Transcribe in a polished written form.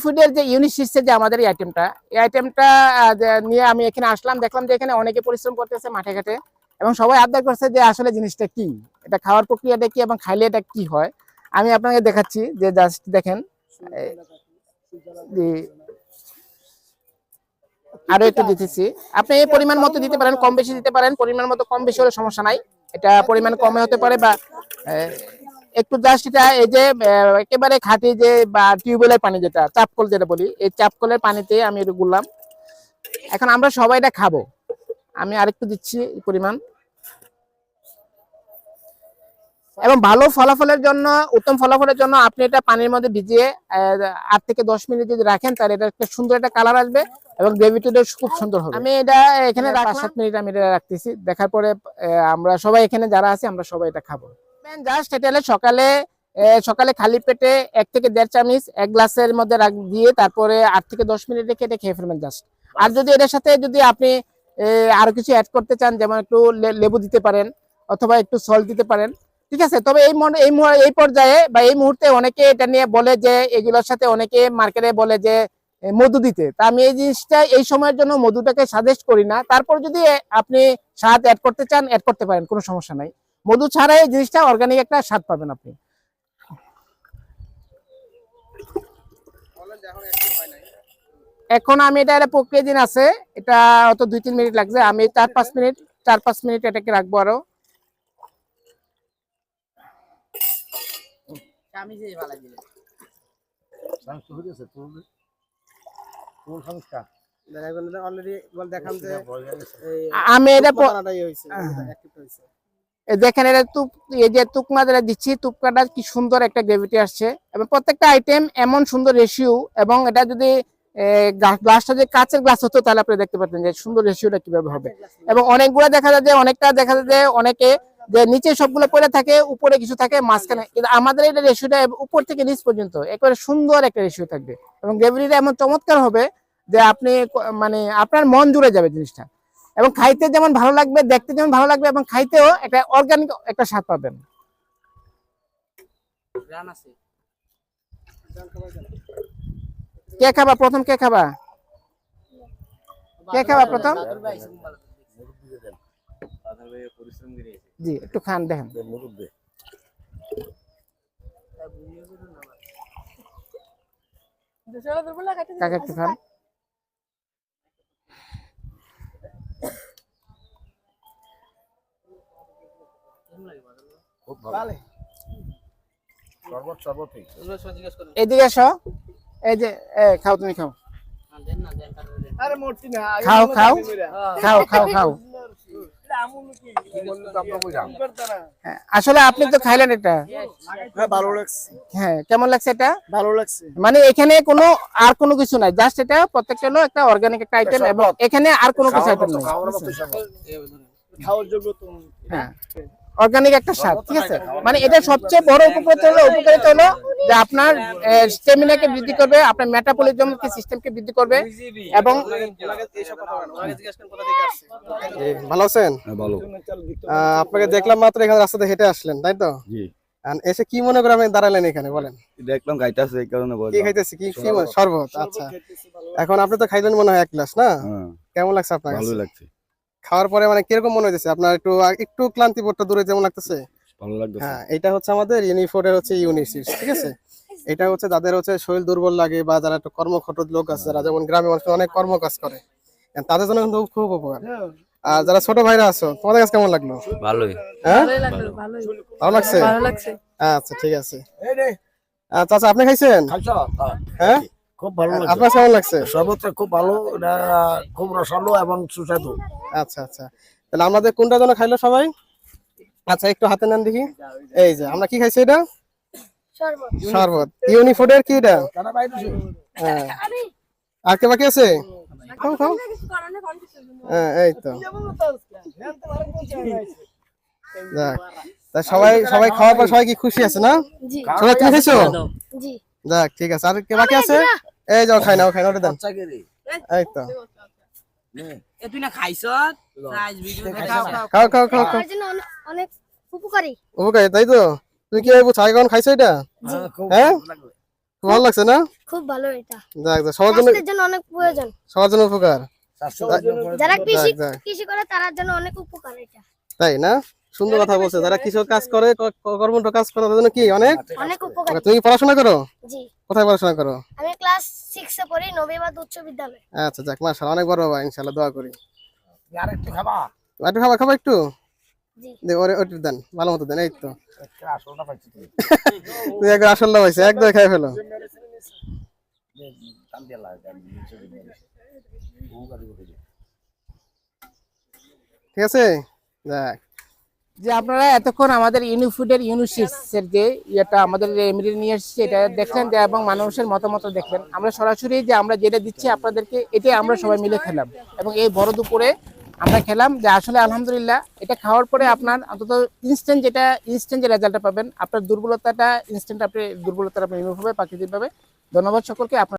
ফুডের যে ইউনিসিসের যে আমাদের এই আইটেমটা নিয়ে আমি এখানে আসলাম, দেখলাম যে এখানে অনেকে পরিশ্রম করতেছে মাঠে ঘাটে এবং সবাই আবদার করছে যে আসলে জিনিসটা কি, এটা খাওয়ার প্রক্রিয়াটা কি এবং খাইলে এটা কি হয়। আমি আপনাকে দেখাচ্ছি যে জাস্ট দেখেন, আরো একটু দিতেছি। আপনি এই পরিমাণ মতো দিতে পারেন, কম বেশি দিতে পারেন, পরিমাণ মতো কম বেশি হলে সমস্যা নাই। এটা পরিমাণ কমে হতে পারে বা একটু জাস্ট এটা এই যে একেবারে খাঁটি যে বা টিউবওয়েলের পানি যেটা চাপকল যেটা বলি, এই চাপকলের পানিতে আমি এটা গুললাম। এখন আমরা সবাই এটা খাবো, আমি আরেকটু দিচ্ছি পরিমাণ। এবং ভালো ফলাফলের জন্য, উত্তম ফলাফলের জন্য আপনি এটা পানির মধ্যে ভিজিয়ে 8 থেকে 10 মিনিট যদি রাখেন তাহলে এটা একটা সুন্দর একটা কালার আসবে এবং গ্রেভিটিটা খুব সুন্দর হবে। আমি এটা এখানে 5-7 মিনিট আমি এটা রাখতেছি, দেখার পরে আমরা সবাই এখানে যারা আছে আমরা সবাই এটা খাবো। জাস্ট এটা হলে সকালে খালি পেটে 1 থেকে 1.5 চামচ 1 গ্লাসের মধ্যে দিয়ে তারপরে 8 থেকে 10 মিনিট রেখে এটা খেয়ে ফেলবেন জাস্ট। আর যদি এটার সাথে যদি আপনি আরো কিছু অ্যাড করতে চান, যেমন একটু লেবু দিতে পারেন অথবা একটু সল্ট দিতে পারেন, ঠিক আছে। তবে এই পর্যায়ে বা এই মুহূর্তে অনেকে এটা নিয়ে বলে যে এগুলোর সাথে অনেকে মার্কেটে বলে যে মধু দিতে, তা আমি এই জিনিসটা এই সময়ের জন্য মধুটাকে সাজেস্ট করি না। তারপর যদি আপনি স্বাদ অ্যাড করতে চান অ্যাড করতে পারেন, কোনো সমস্যা নাই। মধু ছাড়াই এই জিনিসটা অর্গানিক একটা স্বাদ পাবেন আপনি। এখন আমি এটা প্রক্রিয়া দিন আছে, এটা হয়তো 2-3 মিনিট লাগছে, আমি 4-5 মিনিট এটাকে রাখবো আরো। দেখেন এটা এই যে তুকমা যেটা দিচ্ছি, তুপকাটা কি সুন্দর একটা গ্রেভিটি আসছে এবং প্রত্যেকটা আইটেম এমন সুন্দর রেশিও, এবং এটা যদি গ্লাসটা যে কাঁচের গ্লাস হতো তাহলে আপনি দেখতে পারতেন যে সুন্দর রেশিওটা কিভাবে হবে। এবং অনেকগুলো দেখা যায় যে অনেকে যে নিচে সবগুলো পড়ে থাকে, উপরে কিছু থাকে, মাঝখানে, কিন্তু আমাদের এটা রেশিওটা উপর থেকে নিচ পর্যন্ত একেবারে সুন্দর একটা রেশিও থাকবে এবং গ্রেভিটা এমন চমৎকার হবে যে আপনি মানে আপনার মন জুড়ে যাবে জিনিসটা, এবং খাইতে যেমন ভালো লাগবে, দেখতে যেমন ভালো লাগবে এবং খাইতেও একটা অর্গানিক একটা স্বাদ পাবেন। কে খাবা প্রথম? কে খাবা প্রথম? জি একটু খান, দেখেন কাকা একটু খান। এদিকে আসো, এই যে খাও, তুমি খাও, খাও। আসলে আপনি তো খাইলেন এটা, ভালো লাগছে। হ্যাঁ, কেমন লাগছে? এটা ভালো লাগছে, মানে এখানে আর কোনো কিছু নাই, জাস্ট এটা প্রত্যেকটা হলো একটা অর্গানিক একটা আইটেম এবং এখানে আর কোনো কিছু আইটেম নেই, খাওয়ার যোগ্য। হ্যাঁ, অর্গানিক একটা স্বাদ, ঠিক আছে। মানে এটা সবচেয়ে বড় উপকারিতা হলো যে আপনার স্ট্যামিনাকে বৃদ্ধি করবে, আপনার মেটাবলিজম সিস্টেমকে বৃদ্ধি করবে। এবং ভালো আছেন? ভালো। আপনাকে দেখলাম মাত্র এখানে রাস্তাতে হেঁটে আসলেন, তাই তো? জি। এসে কি মনে করে আপনি দাঁড়ালেন এখানে, বলেন? দেখলাম খাইতেছে, এই কারণে বললাম। কি খাইতেছি? কি শরবত? আচ্ছা, এখন আপনি তো খাইলেন মনে হয় 1 গ্লাস, না? কেমন লাগছে আপনার? ভালো লাগছে। খাওয়ার পরে মানে কিরকম মনে হইতেছে আপনার? একটু ক্লান্তি বোধটা দূরে যেমন লাগতেছে? ভালো লাগতেছে। হ্যাঁ, এটা হচ্ছে আমাদের ইউনিফোডের হচ্ছে ইউনিসিস, ঠিক আছে। এটা হচ্ছে যাদের হচ্ছে শরীর দুর্বল লাগে বা যারা একটু কর্মক্ষত লোক আছে, যারা যেমন গ্রামে মানুষ অনেক কর্মকাজ করে, তাদের জন্য কিন্তু খুব উপকার। আর যারা ছোট ভাইরা আছো, তোমাদের কাছে কেমন লাগলো? ভালোই। হ্যাঁ, ভালো লাগছে। আচ্ছা, ঠিক আছে। চাচা, আপনি খাইছেন? হ্যাঁ, খুব ভালো লাগছে। আপনার কেমন লাগছে? শরবতটা খুব ভালো, এটা খুব রসালো এবং সুস্বাদু। আচ্ছা, তাহলে আমাদের কোনটা যেন খাইলো সবাই? আচ্ছা, একটু হাতে নেন দেখি। এই যে আমরা কি খাইছি, এটা শরবত ইউনিফুডের। কি এটা? হ্যাঁ, আর কে বাকি আছে? খাও। হ্যাঁ, এই তো। সবাই খাওয়ার পর সবাই কি খুশি আছে না? সবাই তুমি খাইছো? যাক, ঠিক আছে। আর কে বাকি আছে? এই যাও, খাই না, ওটা দেন। এই তো, খাও। উপকারী, তাই তো? তুমি কি খাইছো এটা? হ্যাঁ, ভালো লাগছে না? খুব ভালো এটা, যাক যাক, সবার জন্য স্বাস্থ্যের জন্য অনেক প্রয়োজন। সবার জন্য উপকার। যারা কৃষি যাক। কৃষি করে তার জন্য অনেক উপকার এটা, তাই না? সুন্দর কথা বলছে। যারা কৃষক কাজ করে, কর্মঠ কাজ করে, তাদের জন্য কি অনেক। অনেক উপকার। তুমি কি পড়াশোনা করো? জি, কোথায় পড়াশোনা করো? আমি ক্লাস 6 এ পড়ি, নবীবাদ উচ্চ বিদ্যালয়। আচ্ছা যাক, মাশাআল্লাহ, অনেক বড় বাবা, ইনশাআল্লাহ দোয়া করি। আরেকটা খাবা একটু খাবার খাবা একটু জি, দে, ওরে ওটা দেন, ভালো মতো দেন। এই তো একটা আসলটা পাইছি তুমি তুই একবার আসল্লা পাইছে, একদম খাই ফেলো। কান দিয়ে লাগে কান দিয়ে চলে গেছে ও গাড়ি উঠে ঠিক আছে, যাক। যে আপনারা এতক্ষণ আমাদের ইউনিফুডের ইউনিসিসের যে ইয়েটা আমাদের রেমেডি নিয়ে এসেছি এটা দেখলেন, যে এবং মানুষের মতামত দেখলেন। আমরা সরাসরি যে আমরা যেটা দিচ্ছি আপনাদেরকে, এটাই আমরা সবাই মিলে খেলাম এবং এই বড় দুপুরে আমরা খেলাম। যে আসলে আলহামদুলিল্লাহ এটা খাওয়ার পরে আপনার অন্তত ইনস্ট্যান্ট যে রেজাল্টটা পাবেন, আপনার দুর্বলতাটা ইনস্ট্যান্ট, আপনি দুর্বলতাটা আপনি রিমুভ হবে প্রাকৃতিকভাবে। ধন্যবাদ সকলকে। আপনার